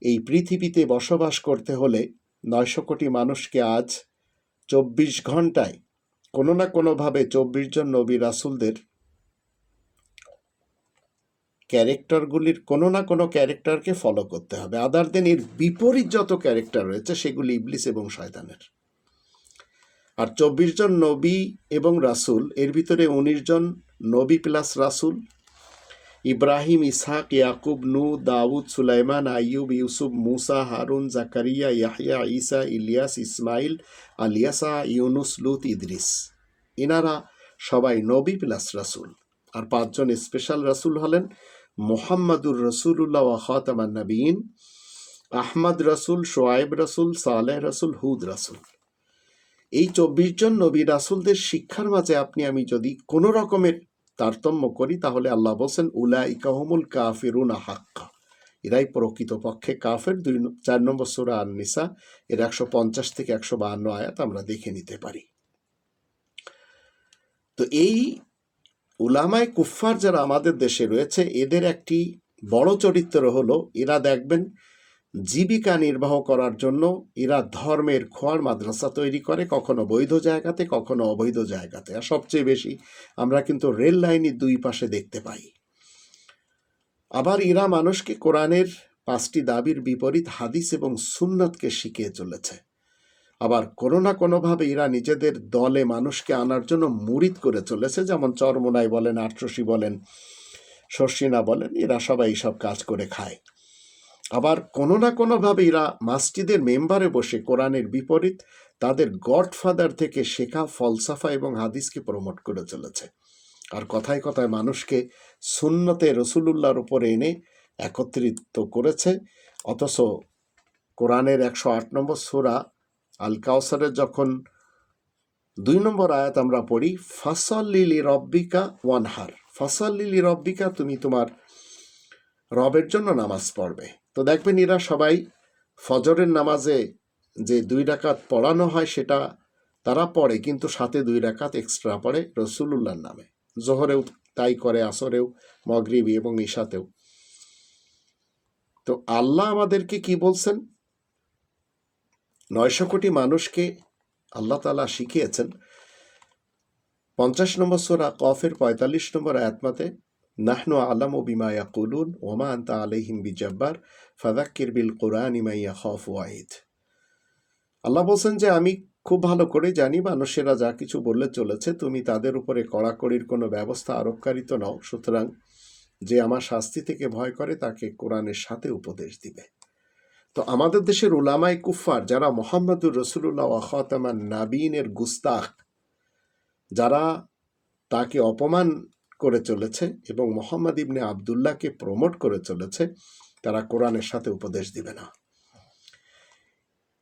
S1: এই পৃথিবীতে বসবাস করতে হলে 900 কোটি মানুষকে আজ 24 ঘন্টায় কোনো না কোনোভাবে 24 জন নবী রাসূলদের ক্যারেক্টারগুলির কোনো না কোনো ক্যারেক্টারকে ফলো করতে হবে। আদার দেন এর বিপরীত যত ক্যারেক্টার রয়েছে সেগুলি ইবলিস এবং শয়তানের। আর 24 জন নবী এবং রাসূল, এর ভিতরে 19 জন নবী প্লাস রাসূল, ইব্রাহিম, ইসহাক, ইয়াকুব, নূহ, দাউদ, সুলাইমান, আইয়ুব, ইউসুফ, মুসা, হারুন, জাকারিয়া, ইয়াহইয়া, ঈসা, ইলিয়াস, ইসমাইল, আলিয়াসা, ইউনুস, লূত, ইদ্রিস, এনারা সবাই নবী প্লাস রাসূল। আর 5 জন স্পেশাল রাসূল হলেন মুহাম্মাদুর রাসূলুল্লাহ ওয়া খাতামান নাবিয়িন, আহমদ রাসূল, শুআয়ব রাসূল, সালেহ রাসূল, হুদ রাসূল। এই 24 জন নবী রাসূলদের শিক্ষার মাঝে আপনি আমি যদি কোনো রকমের তারতম্য করি, তাহলে আল্লাহ বলছেন উলাইকা হুমুল কাফিরুনা হাক্কা, এরাই প্রকৃতপক্ষে কাফের। 4 নম্বর সূরা আন-নিসা এর 150 থেকে 152 আয়াত আমরা দেখে নিতে পারি। তো এই উলামায়ে কুফফার যারা আমাদের দেশে রয়েছে, এদের একটি বড় চরিত্র হলো, এরা দেখবেন জীবিকা নির্বাহ করার জন্য এরা ধর্মের খোয়ার মাদ্রাসা তৈরি করে, কখনো বৈধ জায়গাতে কখনো অবৈধ জায়গাতে। আর সবচেয়ে বেশি আমরা কিন্তু রেল লাইনের 2 পাশে দেখতে পাই। আবার এরা মানুষকে কোরআনের 5টি দাবির বিপরীত হাদিস এবং সুন্নাতকে শিখিয়ে চলেছে। আবার কোনো না কোনোভাবে এরা নিজেদের দলে মানুষকে আনার জন্য মুরিদ করে চলেছে, যেমন চরমোনাই বলেন, আটরশি বলেন, শর্ষিনা বলেন, এরা সবাই সব কাজ করে খায়। আবার কোনো না কোনোভাবে এরা মসজিদের মেম্বারে বসে কোরআনের বিপরীত তাদের গডফাদার থেকে শেখা ফলসাফা এবং হাদিসকে প্রমোট করে চলেছে। আর কথায় কথায় মানুষকে সুন্নতে রসুলুল্লাহর উপরে এনে একত্রিত করেছে। অথচ কোরআনের 108 নম্বর সূরা আল কাউসারের যখন 2 নম্বর আয়াত আমরা পড়ি, ফাসাল্লি লিরাব্বিকা ওয়ানহার, ফাসাল্লি লিরাব্বিকা, তুমি তোমার রবের জন্য নামাজ পড়বে। তো দেখবেন এরা সবাই ফজরের নামাজে যে 2 রাকাত পড়ানো হয় সেটা তারা পড়ে, কিন্তু সাথে 2 রাকাত এক্সট্রা পড়ে রসুলুল্লাহর নামে। জোহরেও তাই করে, আসরেও, মাগরিবি এবং ইশাতেও। তো আল্লাহ আমাদেরকে কি বলছেন? 900 কোটি মানুষকে আল্লাহ তাআলা শিখিয়েছেন 50 নম্বর সূরা কফের 45 নম্বর আয়াত মতে, নাহনু আলামু বিমা ইয়াকুলুন ওমা আনতা আলাইহিম বিজাব্বার ফাযাক্কির বিল কুরআনি মান ইয়াখাফু ওয়াঈদ। আল্লাহ বলছেন যে আমি খুব ভালো করে জানি মানুষেরা যা কিছু বললে চলেছে, তুমি তাদের উপরে কড়াকড়ির কোনো ব্যবস্থা আরোপকারী তো নও, সুতরাং যে আমার শাস্তি থেকে ভয় করে তাকে কোরআনের সাথে উপদেশ দিবে। তো আমাদের দেশের উলামায়ে কুফফার যারা মুহাম্মদুর রাসূলুল্লাহ ওয়া খাতামান নাবিয়িনের গুস্তাখ, যারা তাকে অপমান করে চলেছে এবং মোহাম্মদ ইবনে আবদুল্লাহকে প্রমোট করে চলেছে, তারা কোরআনের সাথে উপদেশ দিবে না।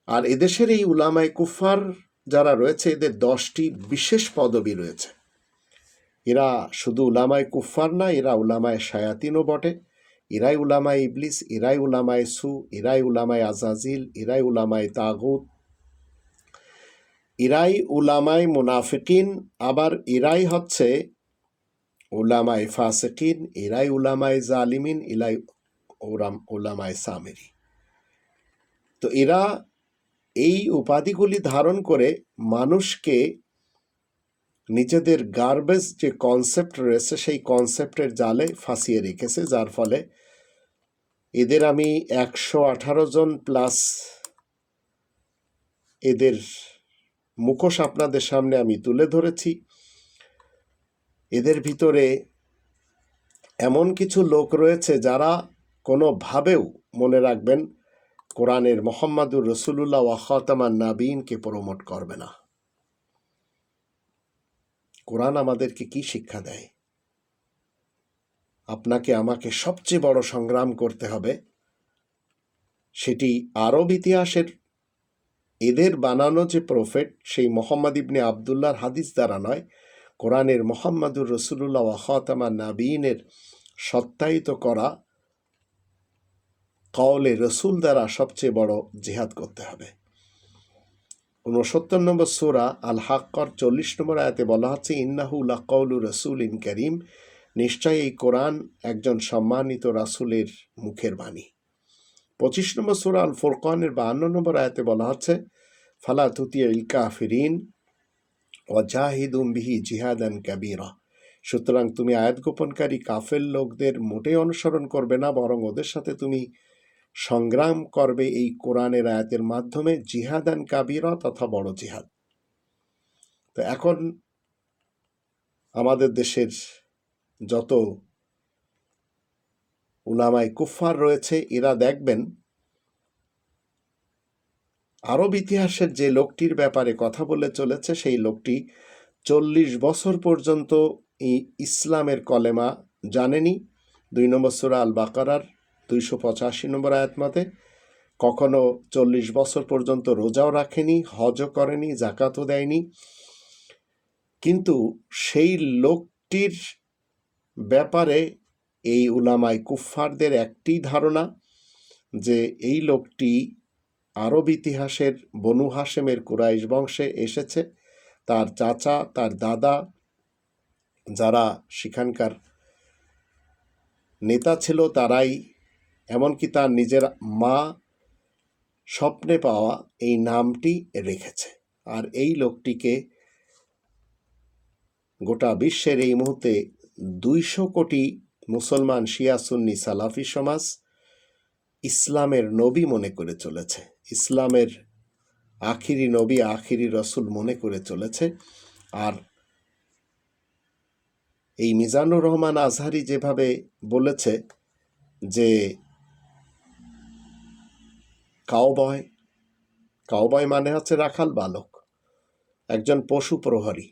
S1: আর এদেশের এই উলামায়ে কুফফার যারা রয়েছে, এদের 10টি বিশেষ পদবি রয়েছে। এরা শুধু উলামায়ে কুফফার না, এরা উলামায়ে শায়াতিনও বটে। এরাই উলামায়ে ইবলিস, এরাই উলামায়ে সু, এরাই উলামায়ে আজাজিল, এরাই উলামায়ে তাগুত, এরাই উলামায়ে মুনাফিকিন, আবার এরাই হচ্ছে উলামায়ে ফাসিকিন, এরাই উলামায়ে জালিমিন, এরাই উলামায়ে সামিরি। তো এরা এই উপাধিগুলি ধারণ করে মানুষকে নিজেদের গার্বেজ যে কনসেপ্ট রয়েছে সেই কনসেপ্টের জালে ফাঁসিয়ে রেখেছে, যার ফলে এদের আমি 118 জন প্লাস এদের মুখোশ আপনাদের সামনে আমি তুলে ধরেছি। এদের ভিতরে এমন কিছু লোক রয়েছে যারা কোনোভাবেও, মনে রাখবেন, কোরআনের মুহাম্মাদুর রাসূলুল্লাহ ওয়া খাতামান নাবিয়িনকে প্রমোট করবে না। কোরআন আমাদেরকে কি শিক্ষা দেয়? আপনাকে আমাকে সবচেয়ে বড় সংগ্রাম করতে হবে, সেটি আরব ইতিহাসের এদের বানানো যে প্রফেট সেই মুহাম্মদ ইবনে আবদুল্লাহর হাদিস দ্বারা নয়, কোরআনের মুহাম্মাদুর রাসূলুল্লাহ ওয়া খাতামান নাবিয়িনের সত্যায়িত করা কওলে রসুল দ্বারা সবচেয়ে বড় জিহাদ করতে হবে। 69 নম্বর সূরা আল হাক্কর 40 নম্বর আয়াতে বলা হচ্ছে, ইন্নাহু লাকাউলু রাসূলিন কারীম, নিশ্চয়ই এই কোরআন একজন সম্মানিত রাসূলের মুখের বাণী। 25 নম্বর সূরা আল ফুরকানের 52 নম্বর আয়াতে বলা হচ্ছে, ফালা তুতিইল কাফিরিন ওয়া জাহিদুম বিহি জিহাদান কাবীরা। সুতরাং তুমি আয়াত গোপনকারী কাফের লোকদের মোটেই অনুসরণ করবে না, বরং ওদের সাথে তুমি সংগ্রাম করবে এই কোরআনের আয়াতের মাধ্যমে, জিহাদান কাবীরা, তথা বড় জিহাদ। তো এখন আমাদের দেশের যত উলামায়ে কুফফার রয়েছে, এরা দেখবেন আরব ইতিহাসের যে লোকটির ব্যাপারে কথা বলে চলেছে, সেই লোকটি 40 বছর পর্যন্ত এই ইসলামের কলেমা জানেনি। 2 নম্বর সূরা আল বাকারার 285 নম্বর আয়াত মতে, কখনো 40 বছর পর্যন্ত রোজাও রাখেনি, হজও করেনি, জাকাতও দেয়নি। কিন্তু সেই লোকটির ব্যাপারে এই উলামায়ে কুফফারদের একটি ধারণা, যে এই লোকটি আরব ইতিহাসের বনু হাশেমের কুরাইশ বংশে এসেছে। তার চাচা, তার দাদা, যারা সেখানকার নেতা ছিল, তারাই, এমনকি তার নিজের মা স্বপ্নে পাওয়া এই নামটি রেখেছে। আর এই লোকটিকে গোটা বিশ্বের এই মুহূর্তে 200 কোটি মুসলমান, শিয়া, সুন্নি, সালাফি সমাজ ইসলামের নবী মনে করে চলেছে, ইসলামের আখিরি নবী, আখিরি রসুল মনে করে চলেছে। আর এই মিজানুর রহমান আজহারি যেভাবে বলেছে যে কাউবয়, কাউবয় মানে হচ্ছে রাখাল বালক, একজন পশু প্রহরী,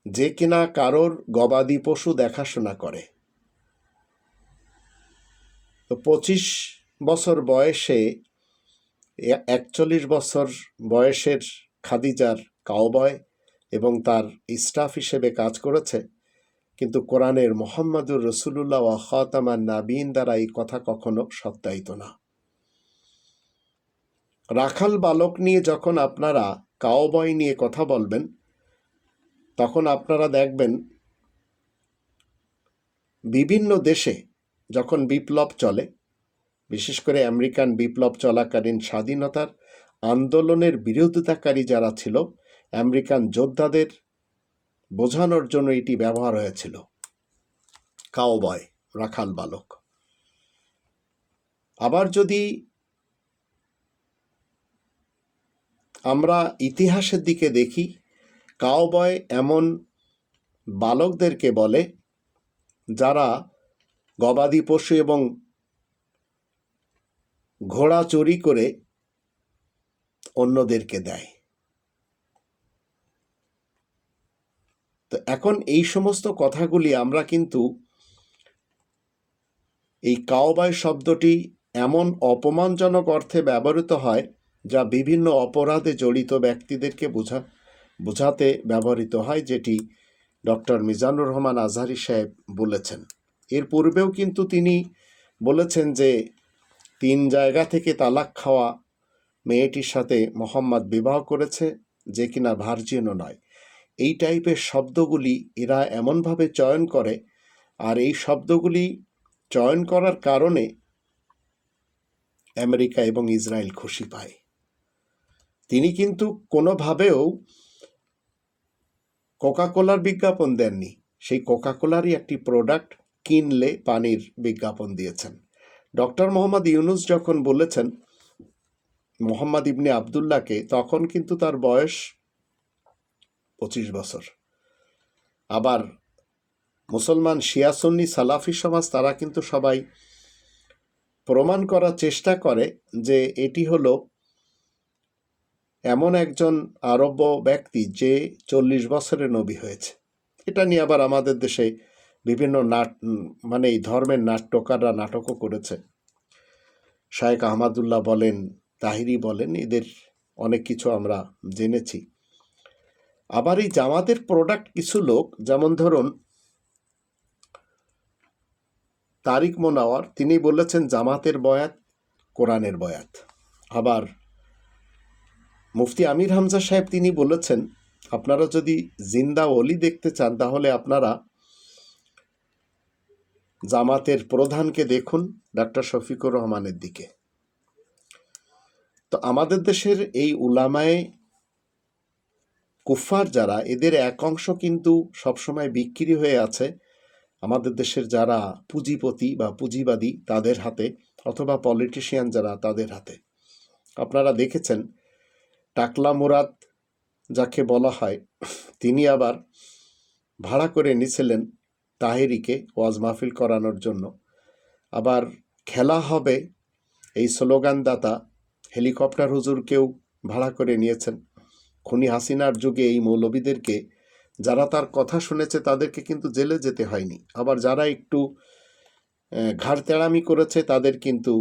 S1: যে কিনা কারোর গবাদি পশু দেখাশোনা করে। তো 25 বছর বয়সে 41 বছর বয়সের খাদিজার কাউবয় এবং তার স্টাফ হিসেবে কাজ করেছে, কিন্তু কোরআনের মুহাম্মাদুর রাসূলুল্লাহ ওয়া খাতামান নাবিয়িন দ্বারা এই কথা কখনো সত্যায়িত না। রাখাল বালক নিয়ে যখন আপনারা কাউবয় নিয়ে কথা বলবেন, তখন আপনারা দেখবেন বিভিন্ন দেশে যখন বিপ্লব চলে, বিশেষ করে আমেরিকান বিপ্লব চলাকালীন স্বাধীনতার আন্দোলনের বিরোধিতাকারী যারা ছিল, আমেরিকান যোদ্ধাদের বোঝানোর জন্য এটি ব্যবহার হয়েছিল, কাউবয়, রাখাল বালক। আবার যদি আমরা ইতিহাসের দিকে দেখি, কাউবয় এমন বালকদেরকে বলে যারা গবাদি পশু এবং ঘোড়া চুরি করে অন্যদেরকে দেয়। তো এখন এই সমস্ত কথাগুলি আমরা কিন্তু, এই কাউবয় শব্দটি এমন অপমানজনক অর্থে ব্যবহৃত হয় যা বিভিন্ন অপরাধে জড়িত ব্যক্তিদেরকে বোঝাতে ব্যবহৃত হয়, যেটি ডক্টর মিজানুর রহমান আজহারি সাহেব বলেছেন। এর পূর্বেও কিন্তু তিনি বলেছেন যে 3 জায়গা থেকে তালাক খাওয়া মেয়েটির সাথে মোহাম্মদ বিবাহ করেছে, যে কিনা ভার্জিনও নয়। এই টাইপের শব্দগুলি এরা এমনভাবে চয়ন করে, আর এই শব্দগুলি চয়ন করার কারণে আমেরিকা এবং ইসরায়েল খুশি পায়। তিনি কিন্তু কোনোভাবেও কোকাকোলার বিজ্ঞাপন দেননি, সেই কোকাকোলারই একটি প্রোডাক্ট কিনলে পানির বিজ্ঞাপন দিয়েছেন। ডক্টর মোহাম্মদ ইউনুস যখন বলেছেন মোহাম্মদ ইবনে আবদুল্লাহকে, তখন কিন্তু তার বয়স 25 বছর। আবার মুসলমান শিয়া সুন্নি সালাফি সমাজ তারা কিন্তু সবাই প্রমাণ করার চেষ্টা করে যে এটি হলো এমন একজন আরব ব্যক্তি যে 40 বছরে নবী হয়েছে। এটা নিয়ে আবার আমাদের দেশে বিভিন্ন এই ধর্মের নাট্যকাররা নাটকও করেছে। শায়েখ আহমদুল্লাহ বলেন, তাহিরি বলেন, এদের অনেক কিছু আমরা জেনেছি। আবার এই জামাতের প্রোডাক্ট কিছু লোক, যেমন ধরুন তারিক মোনাওয়ার, তিনি বলেছেন জামাতের বয়াত কোরআনের বয়াত। আবার মুফতি আমির হামজা সাহেব তিনি বলেছেন, আপনারা যদি জিন্দা ওলি দেখতে চান তাহলে আপনারা জামাতের প্রধানকে দেখুন, ডক্টর শফিকুর রহমানের দিকে। তো আমাদের দেশের এই উলামায়ে কুফার যারা, এদের এক অংশ কিন্তু সবসময় বিক্রি হয়ে আছে আমাদের দেশের যারা পুঁজিপতি বা পুঁজিবাদী তাদের হাতে, অথবা পলিটিশিয়ান যারা তাদের হাতে। আপনারা দেখেছেন টাকলা মুরাদ যাকে বলা হয়, তিনি আবার ভাড়া করে নিয়েছিলেন তাহেরিকে ওয়াজ মাহফিল করানোর জন্য। আবার খেলা হবে এই স্লোগানদাতা হেলিকপ্টার হুজুরকেও ভাড়া করে নিয়েছেন। খুনি হাসিনার যুগে এই মৌলবীদেরকে, যারা তার কথা শুনেছে তাদেরকে কিন্তু জেলে যেতে হয়নি, আবার যারা একটু ঘাড় তেড়ামি করেছে তাদের কিন্তু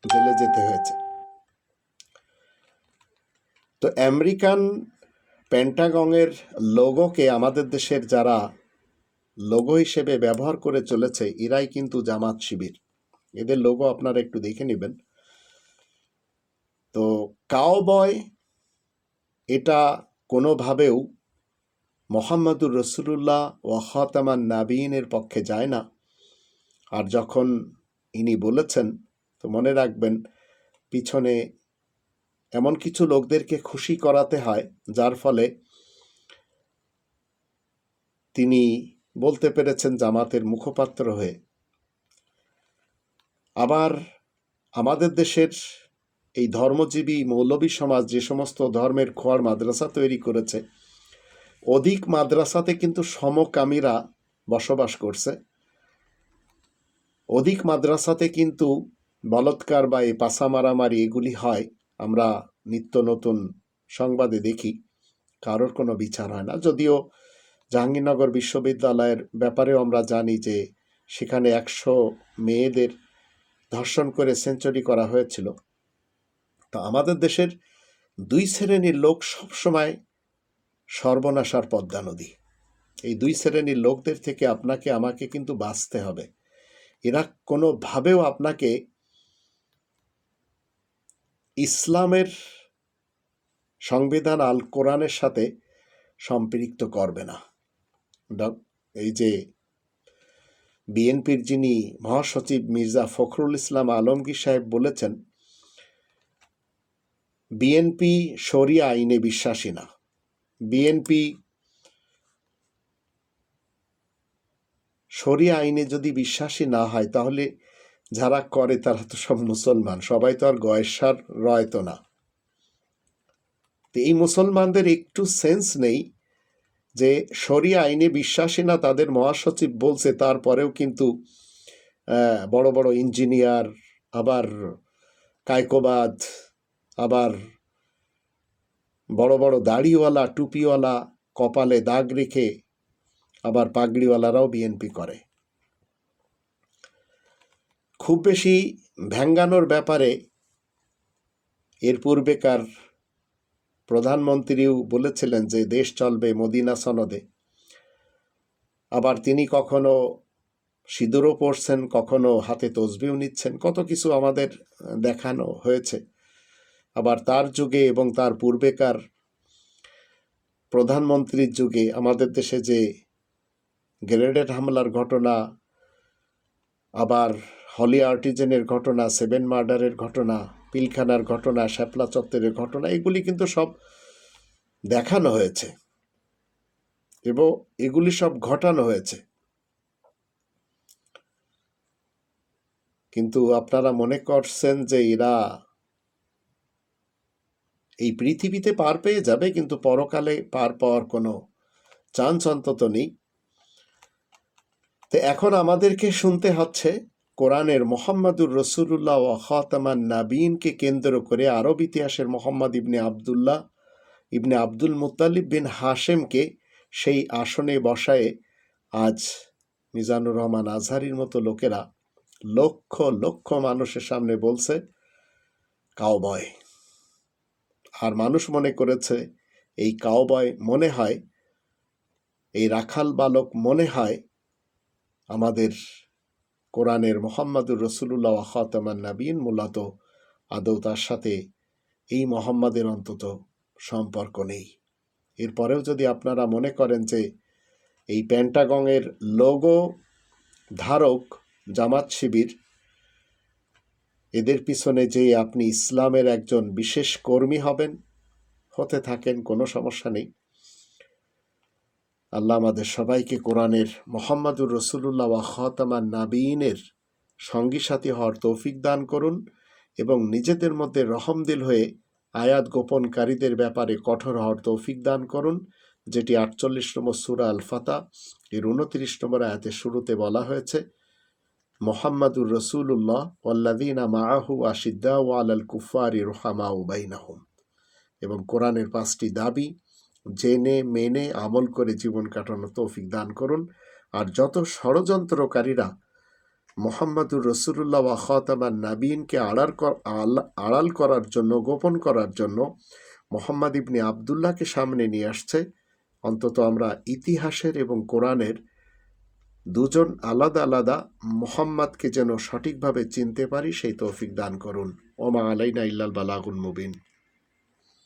S1: জেলে যেতে হয়েছে। তো আমেরিকান পেন্টাগনের লোগোকে আমাদের দেশের যারা লোগো হিসেবে ব্যবহার করে চলেছে, এরাই কিন্তু জামাত শিবির। এদের লোগো আপনারা একটু দেখে নেবেন। তো কাউবয় এটা কোনোভাবেও মুহাম্মাদুর রাসূলুল্লাহ ওয়া খাতামান নাবিয়িনের পক্ষে যায় না। আর যখন ইনি বলেছেন, তো মনে রাখবেন পিছনে এমন কিছু লোকদেরকে খুশি করাতে হয়, যার ফলে তিনি বলতে পেরেছেন জামাতের মুখপাত্র হয়ে। আবার আমাদের দেশের এই ধর্মজীবী মৌলবী সমাজ যে সমস্ত ধর্মের খোয়ার মাদ্রাসা তৈরি করেছে, অধিক মাদ্রাসাতে কিন্তু সমকামীরা বসবাস করছে। অধিক মাদ্রাসাতে কিন্তু বলৎকার বা এই পাছা মারামারি এগুলি হয়, আমরা নিত্য নতুন সংবাদে দেখি, কারোর কোনো বিচার হয় না। যদিও জাহাঙ্গীরনগর বিশ্ববিদ্যালয়ের ব্যাপারেও আমরা জানি যে সেখানে 100 মেয়েদের ধর্ষণ করে সেঞ্চুরি করা হয়েছিল। তো আমাদের দেশের 2 শ্রেণীর লোক সবসময় সর্বনাশার পদ্মা নদী। এই 2 শ্রেণীর লোকদের থেকে আপনাকে আমাকে কিন্তু বাঁচতে হবে। এরা কোনোভাবেও আপনাকে ইসলামের সংবিধান আল কোরআনের সাথে সম্পৃক্ত করবে না। এই যে বিএনপির যিনি মহাসচিব মির্জা ফখরুল ইসলাম আলমগীর সাহেব বলেছেন, বিএনপি শরিয়া আইনে বিশ্বাসী না। বিএনপি শরিয়া আইনে যদি বিশ্বাসী না হয়, তাহলে যারা করে তারা তো সব মুসলমান, সবাই তো আর গয়েশ্বর রয় তো না। তো এই মুসলমানদের একটু সেন্স নেই যে শরিয়া আইনে বিশ্বাসী না, তাদের মহাসচিব বলছে, তারপরেও কিন্তু বড় বড় ইঞ্জিনিয়ার, আবার কায়কোবাদ, আবার বড় বড় দাড়িওয়ালা, টুপিওয়ালা, কপালে দাগ রেখে আবার পাগড়িওয়ালারাও বিএনপি করে। খুব বেশি ভ্যাঙ্গানোর ব্যাপারে এর পূর্বেকার প্রধানমন্ত্রীও বলেছিলেন যে দেশ চলবে মদিনা সনদে। আবার তিনি কখনো সিঁদুরও পরছেন, কখনো হাতে তসবিও নিচ্ছেন, কত কিছু আমাদের দেখানো হয়েছে। আবার তার যুগে এবং তার পূর্বেকার প্রধানমন্ত্রীর যুগে আমাদের দেশে যে গ্রেনেড হামলার ঘটনা, আবার হলি আর্টিজেনের ঘটনা, 7 মার্ডারের ঘটনা, পিলখানার ঘটনা, শাপলা চত্বরের ঘটনা, এগুলি কিন্তু সব দেখানো হয়েছে এবং এগুলি সব ঘটানো হয়েছে। কিন্তু আপনারা মনে করছেন যে এরা এই পৃথিবীতে পার পেয়ে যাবে, কিন্তু পরকালে পার পাওয়ার কোনো চান্স অন্তত নেই। তো এখন আমাদেরকে শুনতে হচ্ছে কোরআনের মোহাম্মদুর রসুল্লাহ ও খাতামান নাবিনকে কেন্দ্র করে আরব ইতিহাসের মোহাম্মদ ইবনে আবদুল্লাহ ইবনে আব্দুল মুত্তালিব বিন হাশেমকে সেই আসনে বসায়ে আজ মিজানুর রহমান আজহারির মতো লোকেরা লক্ষ লক্ষ মানুষের সামনে বলছে কাউবয়। আর মানুষ মনে করেছে এই কাউবয় মনে হয়, এই রাখাল বালক মনে হয় আমাদের কোরআনের মোহাম্মদুর রসুল্লাহ খাতামান নাবিন, মূলত আদৌ তার সাথে এই মোহাম্মদের অন্তত সম্পর্ক নেই। এরপরেও যদি আপনারা মনে করেন যে এই পেন্টাগনের লোগো ধারক জামাত শিবির, এদের পিছনে যে আপনি ইসলামের একজন বিশেষ কর্মী হবেন, হতে থাকেন, কোনো সমস্যা নেই। আল্লাহ আমাদের সবাইকে কোরআনের মোহাম্মদুর রসুল্লাহ ওয়া খাতামান নাবিনের সঙ্গী সাথী হওয়ার তৌফিক দান করুন এবং নিজেদের মধ্যে রহমদিল হয়ে আয়াত গোপনকারীদের ব্যাপারে কঠোর হওয়ার তৌফিক দান করুন, যেটি 48 নম্বর সূরা আল ফাতা এর 29 নম্বর আয়াতের শুরুতে বলা হয়েছে, মোহাম্মদুর রসুল্লাহ ওয়াল্লাযীনা মাআহু আশিদ্দাউ আলাল কুফারি রুহামাউ বাইনাহুম। এবং কোরআনের 5টি দাবি জেনে মেনে আমল করে জীবন কাটানোর তৌফিক দান করুন। আর যত ষড়যন্ত্রকারীরা মোহাম্মদুর রসুল্লাহ ওয়া খাতামান নাবিনকে আড়াল করার জন্য, গোপন করার জন্য মোহাম্মদ ইবনে আবদুল্লাহকে সামনে নিয়ে আসছে, অন্তত আমরা ইতিহাসের এবং কোরআনের দুজন আলাদা আলাদা মোহাম্মদকে যেন সঠিকভাবে চিনতে পারি, সেই তৌফিক দান করুন। ওমা আলাইনা ইল্লাল বালাগুল মুবিন।